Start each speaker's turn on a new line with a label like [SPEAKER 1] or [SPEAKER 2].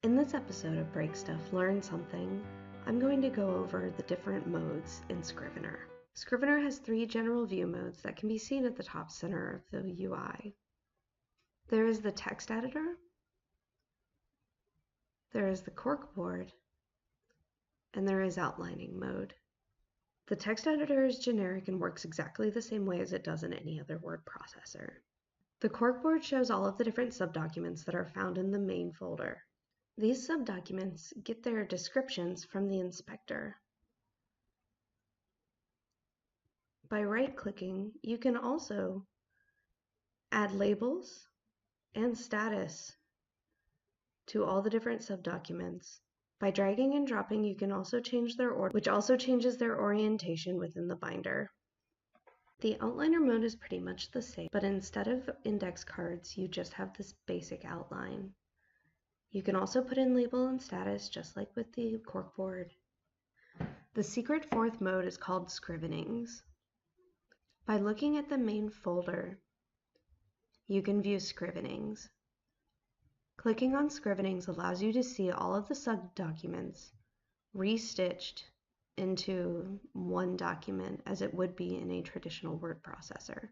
[SPEAKER 1] In this episode of Break Stuff, Learn Something, I'm going to go over the different modes in Scrivener. Scrivener has 3 general view modes that can be seen at the top center of the UI. There is the text editor, there is the Corkboard, and there is outlining mode. The text editor is generic and works exactly the same way as it does in any other word processor. The Corkboard shows all of the different subdocuments that are found in the main folder. These subdocuments get their descriptions from the inspector. By right-clicking, you can also add labels and status to all the different subdocuments. By dragging and dropping, you can also change their order, which also changes their orientation within the binder. The outliner mode is pretty much the same, but instead of index cards, you just have this basic outline. You can also put in label and status just like with the Corkboard. The secret 4th mode is called Scrivenings. By looking at the main folder, you can view Scrivenings. Clicking on Scrivenings allows you to see all of the subdocuments restitched into one document as it would be in a traditional word processor.